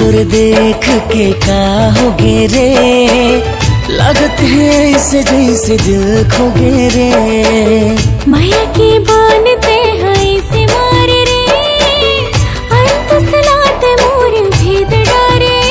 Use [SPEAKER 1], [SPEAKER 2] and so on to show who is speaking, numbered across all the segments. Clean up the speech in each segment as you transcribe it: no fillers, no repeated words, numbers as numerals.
[SPEAKER 1] तोर देख के का होगे रे, लगत है इसे जैसे दिल खोगे रे।
[SPEAKER 2] माया के बानते हैं इसे मारे रे, अंत सलाते मोर भेद डारे।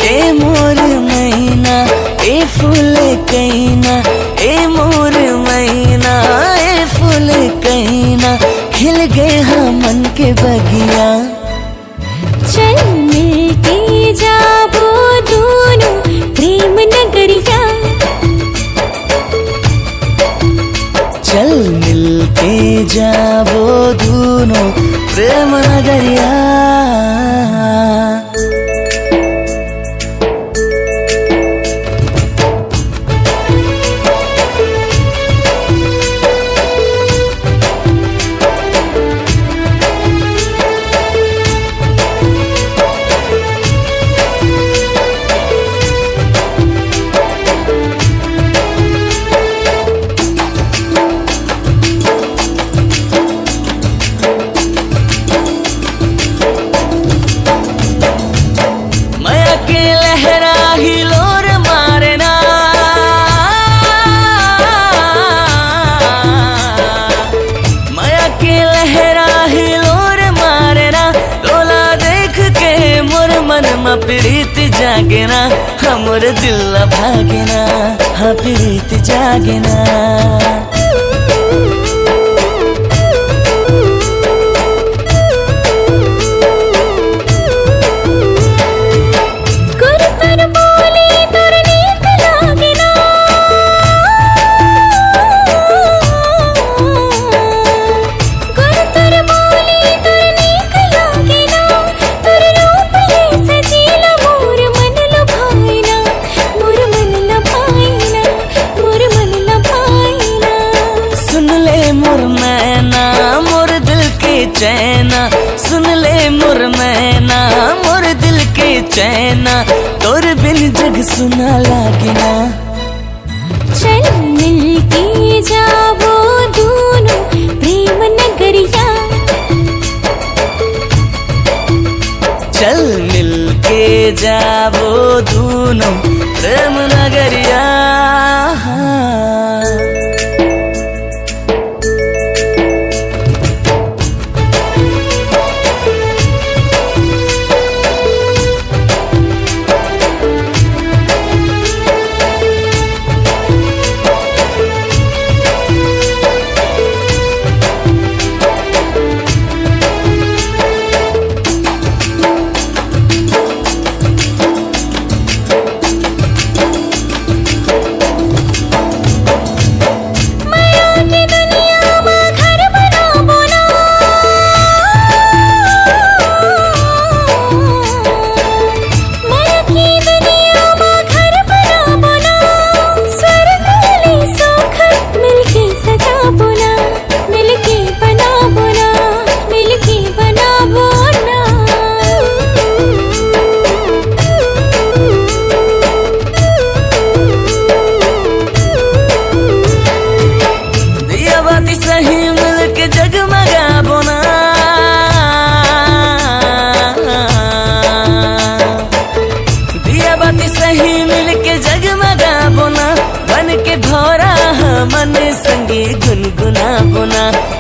[SPEAKER 1] ए मोर मैना ए फूल कैना, ए मोर मैना ए फूल कैना, खिल गए हाँ मन के बगिया।
[SPEAKER 2] चल मिलके जाबो दोनों प्रेम नगरिया,
[SPEAKER 1] चल मिलके जाबो दोनों प्रेम नगरिया। प्रीत जागे ना हमर दिल भागे ना, हाँ प्रीत जागे ना। चैना सुन ले मोर मैना, मोर दिल के चैना, तोर बिन जग सुना लागे ना।
[SPEAKER 2] चल मिलके जाबो दोनों प्रेम नगरिया,
[SPEAKER 1] चल मिलके जाबो दोनों प्रेम नगरिया।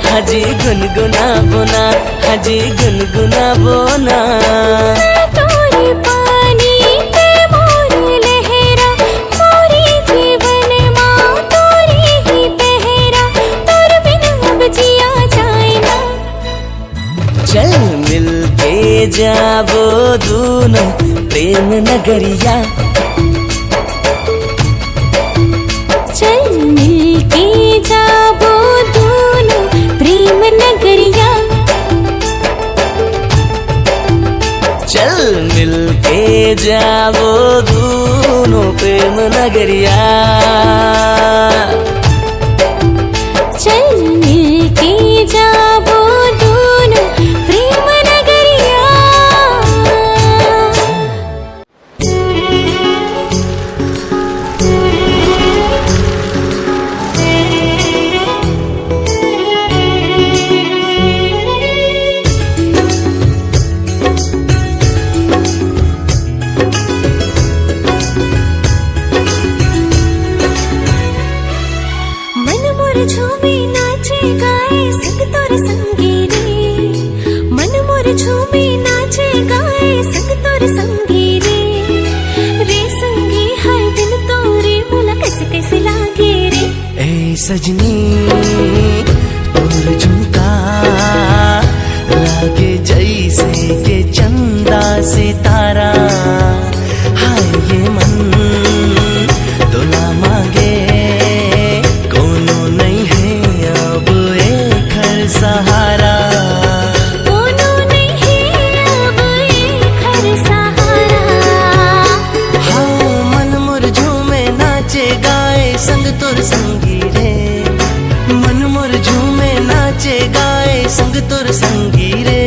[SPEAKER 1] हाजी गुनगुना बोना, हाजी गुनगुना बोना।
[SPEAKER 2] तोरे पानी ते मोर लहरा, मोरे जीवन माँ तोरे ही पहरा, तोर बिन अब जिया जाए ना।
[SPEAKER 1] चल मिलके जाबो दोनों प्रेम नगरिया,
[SPEAKER 2] चल मिलके जाबो दोनों प्रेम नगरिया,
[SPEAKER 1] चल मिलके जाबो दोनों प्रेम नगरिया,
[SPEAKER 2] चल मिलके जाबो दोनों प्रेम नगरिया।
[SPEAKER 1] तोर संगी रे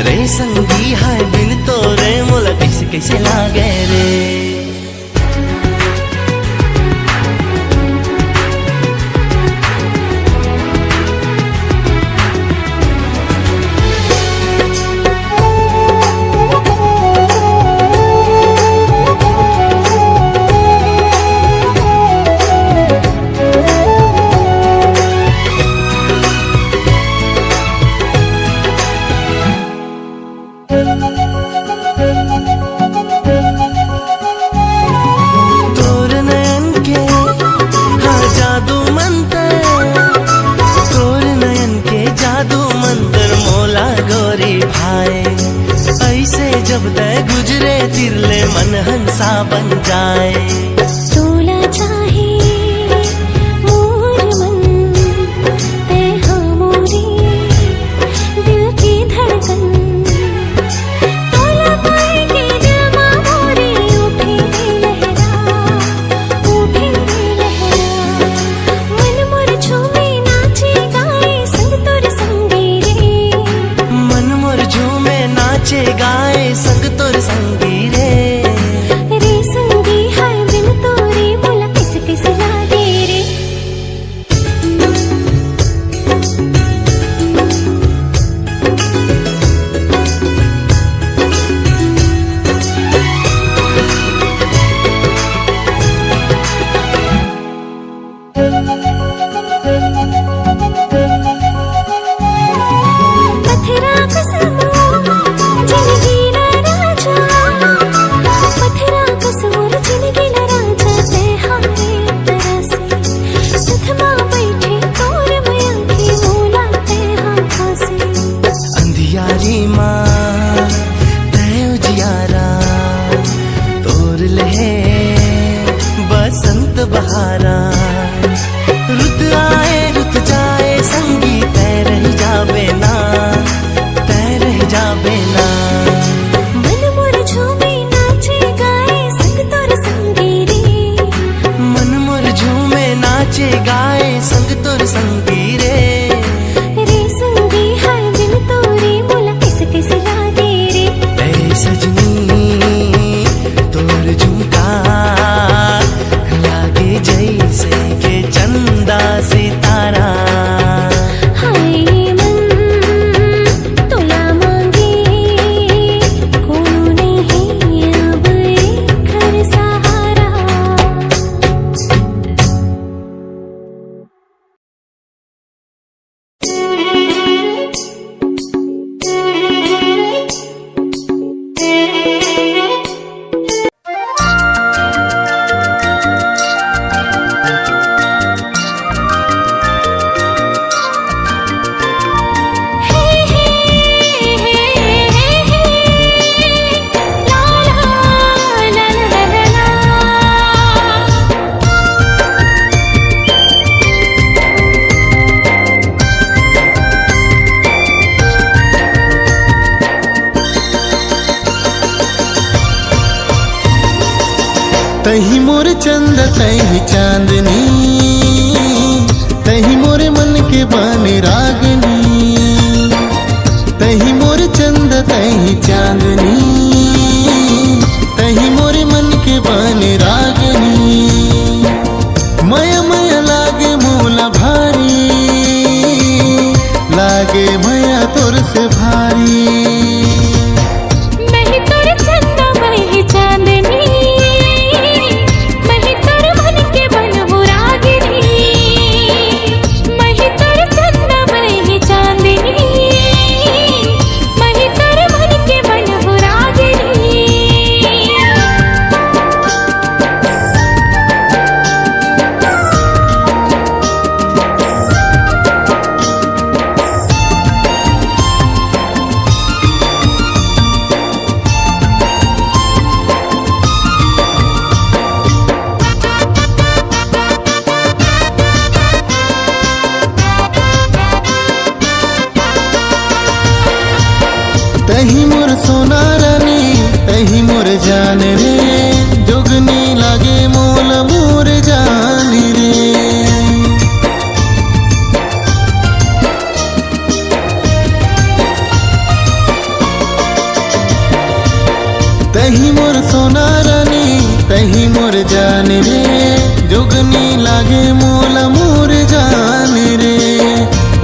[SPEAKER 1] रे संगी हाय बिन तोरे मोला कैसे कैसे लागे रे। जब तय गुजरे तिरले मन हंसा बन जाए।
[SPEAKER 2] तोला चाहे मोर मन ते हाँ मोरी दिल की धड़कन। तोला पाएंगे जमा मोरी उठेंगे लहरा मन मोर झूमे नाचे गाए संग तोर संगी रे।
[SPEAKER 1] मन मोर झूमे नाचे गाए संग तोर संगी रे
[SPEAKER 2] रे संगी हाय बिन तोरे मोला कैसे कैसे लागे रे। पत्थरा कसमो जिंदगी ना राजा पत्थरा कसमो जिंदगी ना राजा ते हारे तरह से सुथमा बैठे तोर मया की मोला ते हाँ फांसे।
[SPEAKER 1] अंधियारी माँ तय उजियारा तोर लहे बसंत बहारा रुत आए रुत जाए संगी तय रह जावे ना तय रह जावे ना।
[SPEAKER 2] मन मोर झूमे नाचे गाए संग तोर संगी रे।
[SPEAKER 1] मन मोर झूमे नाचे गाए संग तोर संगी रे
[SPEAKER 2] रे संगी हाय बिन तोरे मोला कैसे कैसे लागे रे।
[SPEAKER 1] ऐ सजनी तोर झुमका लागे जैसे के चंदा सितारा।
[SPEAKER 2] हाय मन तोला मांगे कोनो नहीं अब एक घर सहारा।
[SPEAKER 3] तही मोर चंद तही चांदनी तही मोर मन के बाने रागनी। तही मोर चंद तही चांदनी तही मोर मन के बाने रागनी। मया मया लागे मोला भारी लागे मया तोर से भारी।
[SPEAKER 2] मैं ही तोर चंदा मैं ही चांदनी मैं ही तोर मन के बनहु रागिनी। मैं ही तोर चंदा मैं ही चांदनी मैं ही तोर मन के बनहु रागिनी।
[SPEAKER 3] तही मोर सोना रानी तही मोर जान रे जोगनी लागे मोल मोर जान रे। तही मोर सोना रानी तही मोर जान रे जोगनी लागे मोला मोर जान रे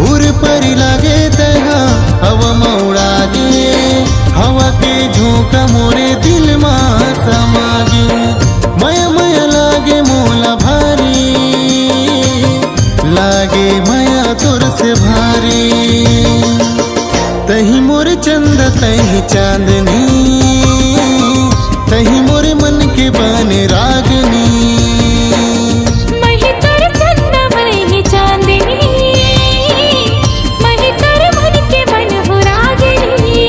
[SPEAKER 3] उर परी लागे तहा हवा मौड़ा गे हवा के झोंका मोरे दिल मा समागे मया मया लागे मोला भारी लागे मया तोर से भारी तही मोर चंद तही चांदनी तही मोरे मन के बन रागनी
[SPEAKER 2] मही तोर चंद मही चांदनी मही तोर मन के बन हो रागिनी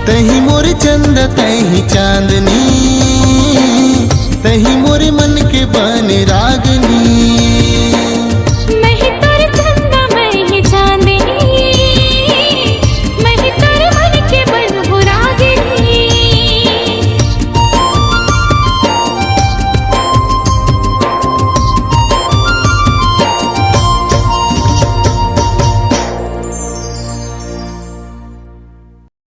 [SPEAKER 3] तही मोर चंद तही चांदनी